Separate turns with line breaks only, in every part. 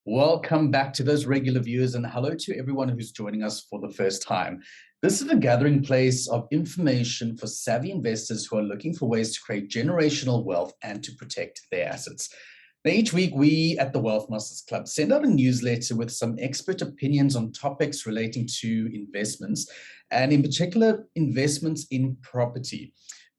Welcome back to those regular viewers, and hello to everyone who's joining us for the first time. This is a gathering place of information for savvy investors who are looking for ways to create generational wealth and to protect their assets. Now, each week, we at the Wealth Masters Club send out a newsletter with some expert opinions on topics relating to investments, and in particular, investments in property.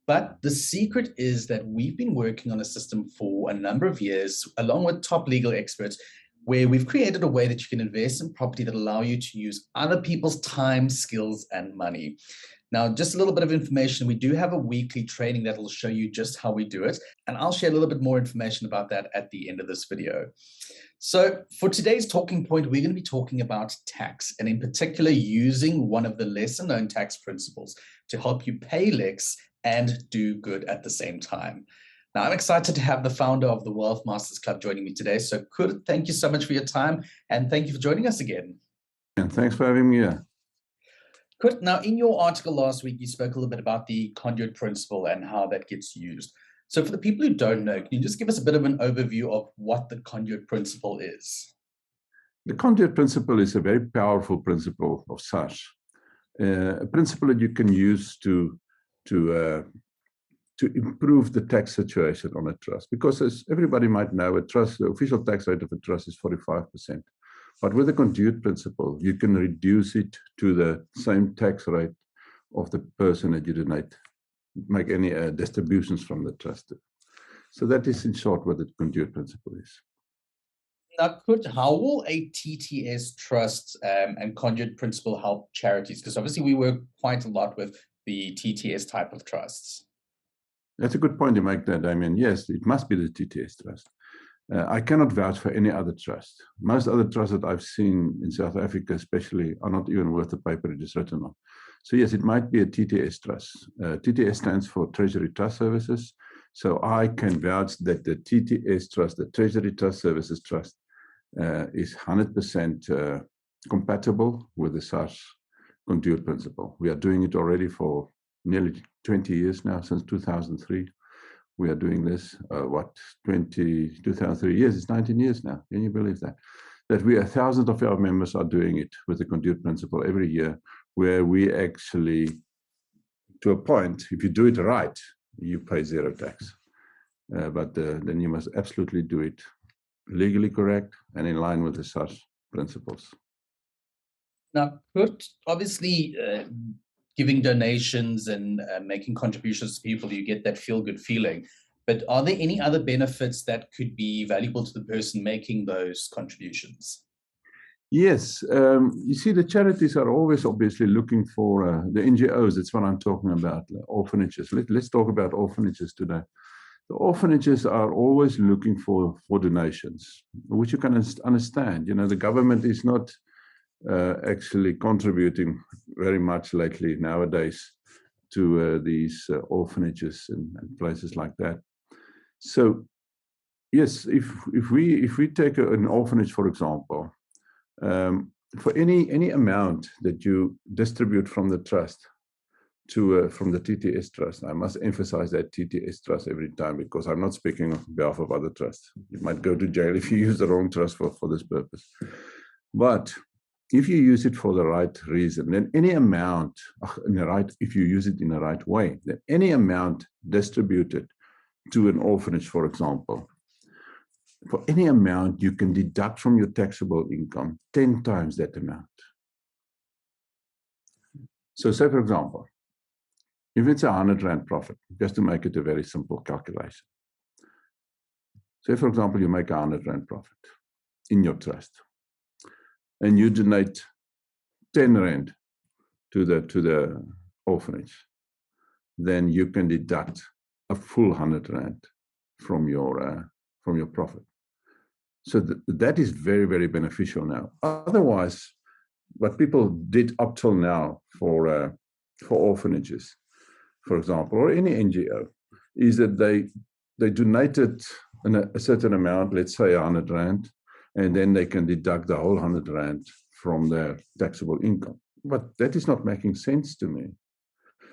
But the secret is that we've been working on a system for a number of years, along with top legal experts, where we've created a way that you can invest in property that allow you to use other people's time, skills, and money. Now, just a little bit of information. We do have a weekly training that will show you just how we do it. And I'll share a little bit more information about that at the end of this video. So for today's talking point, we're going to be talking about tax, and in particular, using one of the lesser known tax principles to help you pay less and do good at the same time. Now, I'm excited to have the founder of the Wealth Masters Club joining me today. So, Coert, thank you so much for your time, and thank you for joining us again.
And thanks for having me here.
Coert, now, in your article last week, you spoke a little bit about the conduit principle and how that gets used. So for the people who don't know, can you just give us a bit of an overview of what the conduit principle is?
The conduit principle is a very powerful principle of such, a principle that you can use to improve the tax situation on a trust. Because as everybody might know, a trust, the official tax rate of a trust is 45%. But with the conduit principle, you can reduce it to the same tax rate of the person that you donate, make any distributions from the trust to. So that is in short what the conduit principle is.
Now, Coert, how will a TTS trust and conduit principle help charities? Because obviously we work quite a lot with the TTS type of trusts.
That's a good point you make there, Damien. Yes, it must be the TTS trust. I cannot vouch for any other trust. Most other trusts that I've seen in South Africa especially are not even worth the paper it is written on. So yes, it might be a TTS trust. TTS stands for Treasury Trust Services. So I can vouch that the TTS trust, the Treasury Trust Services Trust, is 100% compatible with the SARS conduit principle. We are doing it already for nearly 20 years now, since 2003. We are doing this, 2003 years, it's 19 years now. Can you believe that? That thousands of our members are doing it with the conduit principle every year, where we actually, to a point, if you do it right, you pay zero tax. But then you must absolutely do it legally correct and in line with the SARS principles.
Now, Coert, obviously, giving donations and making contributions to people, you get that feel-good feeling. But are there any other benefits that could be valuable to the person making those contributions?
Yes. You see, the charities are always obviously looking for the NGOs. That's what I'm talking about, orphanages. Let's talk about orphanages today. The orphanages are always looking for donations, which you can understand. You know, the government is not actually contributing very much lately nowadays to these orphanages and places like that. So yes, if we take an orphanage, for example, for any amount that you distribute from the trust to from the TTS trust, I must emphasize that TTS trust every time, because I'm not speaking on behalf of other trusts. You might go to jail if you use the wrong trust for this purpose. But if you use it for the right reason, then any amount, if you use it in the right way, then any amount distributed to an orphanage, for example, for any amount, you can deduct from your taxable income 10 times that amount. So say, for example, if it's 100 Rand profit, just to make it a very simple calculation. Say, for example, you make 100 Rand profit in your trust, and you donate 10 Rand to the orphanage, then you can deduct a full 100 Rand from your profit. So that is very, very beneficial now. Otherwise, what people did up till now for orphanages, for example, or any NGO, is that they donated a certain amount, let's say 100 Rand, and then they can deduct the whole 100 Rand from their taxable income. But that is not making sense to me,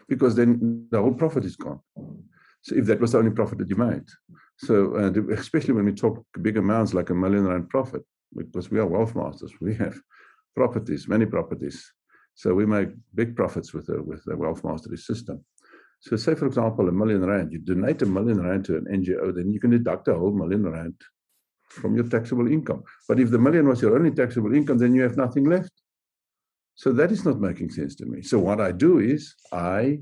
because then the whole profit is gone. So if that was the only profit that you made. So especially when we talk big amounts like R1 million profit, because we are wealth masters. We have properties, many properties. So we make big profits with the wealth mastery system. So say, for example, R1 million, you donate R1 million to an NGO, then you can deduct a whole R1 million from your taxable income. But if the million was your only taxable income, then you have nothing left. So that is not making sense to me. So what I do is I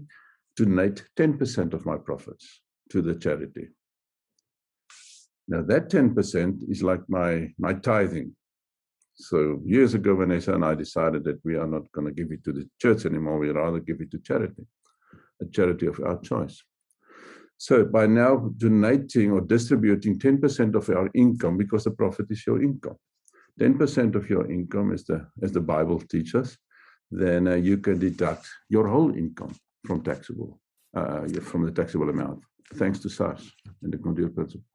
donate 10% of my profits to the charity. Now that 10% is like my tithing. So years ago, Vanessa and I decided that we are not going to give it to the church anymore. We'd rather give it to charity, a charity of our choice. So by now donating or distributing 10% of our income, because the profit is your income, 10% of your income, as the Bible teaches, then you can deduct your whole income from the taxable amount, thanks to SARS and the conduit principle.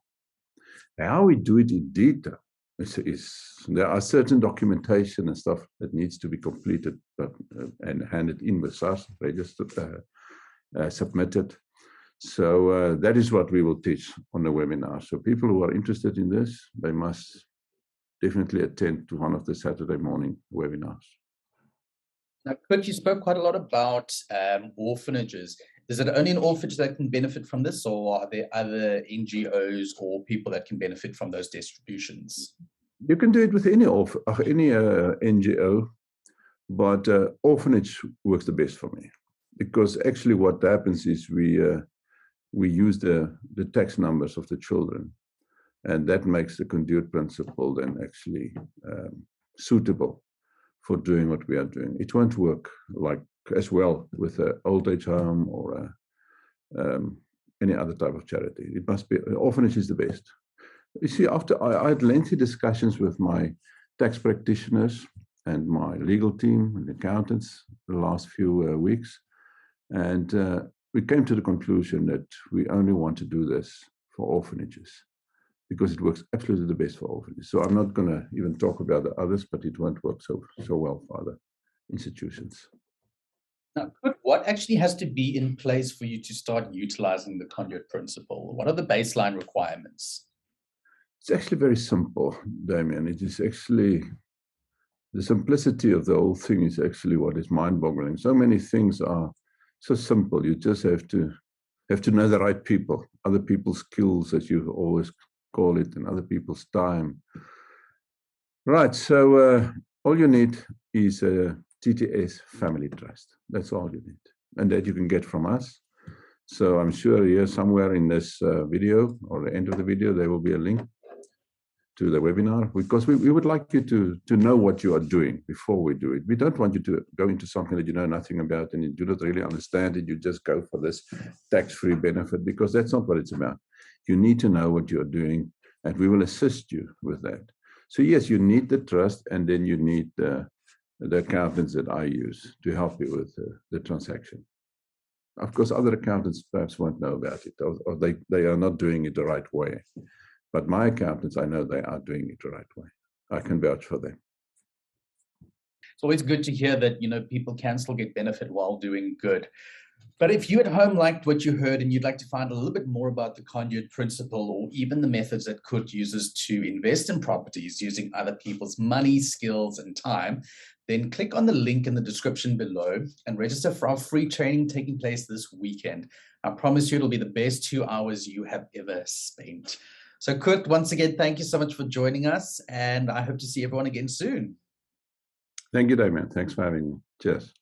How we do it in detail is there are certain documentation and stuff that needs to be completed and handed in with SARS, registered, submitted. So that is what we will teach on the webinar. So people who are interested in this, they must definitely attend to one of the Saturday morning webinars.
Now, Coert, you spoke quite a lot about orphanages. Is it only an orphanage that can benefit from this, or are there other NGOs or people that can benefit from those distributions?
You can do it with any NGO, but orphanage works the best for me, because actually what happens is we use the tax numbers of the children, and that makes the conduit principle then actually suitable for doing what we are doing. It won't work like as well with an old age home or any other type of charity. It must be, orphanage is the best. You see, after I had lengthy discussions with my tax practitioners and my legal team and accountants the last few weeks, and we came to the conclusion that we only want to do this for orphanages, because it works absolutely the best for orphanages. So I'm not going to even talk about the others, but it won't work so well for other institutions.
Now, what actually has to be in place for you to start utilizing the conduit principle? What are the baseline requirements?
It's actually very simple, Damien. It is actually, the simplicity of the whole thing is actually what is mind-boggling. So many things are so simple. You just have to know the right people, other people's skills, as you always call it, and other people's time. Right, so all you need is a TTS family trust. That's all you need, and that you can get from us. So I'm sure here somewhere in this video or the end of the video, there will be a link to the webinar, because we would like you to know what you are doing before we do it. We don't want you to go into something that you know nothing about and you do not really understand it. You just go for this tax-free benefit, because that's not what it's about. You need to know what you're doing, and we will assist you with that. So yes, you need the trust, and then you need the accountants that I use to help you with the transaction. Of course, other accountants perhaps won't know about it, or they are not doing it the right way. But my accountants, I know they are doing it the right way. I can vouch for them.
It's always good to hear that, people can still get benefit while doing good. But if you at home liked what you heard and you'd like to find a little bit more about the conduit principle, or even the methods that Coert uses to invest in properties using other people's money, skills, and time, then click on the link in the description below and register for our free training taking place this weekend. I promise you it'll be the best 2 hours you have ever spent. So Coert, once again, thank you so much for joining us, and I hope to see everyone again soon.
Thank you, Damien. Thanks for having me. Cheers.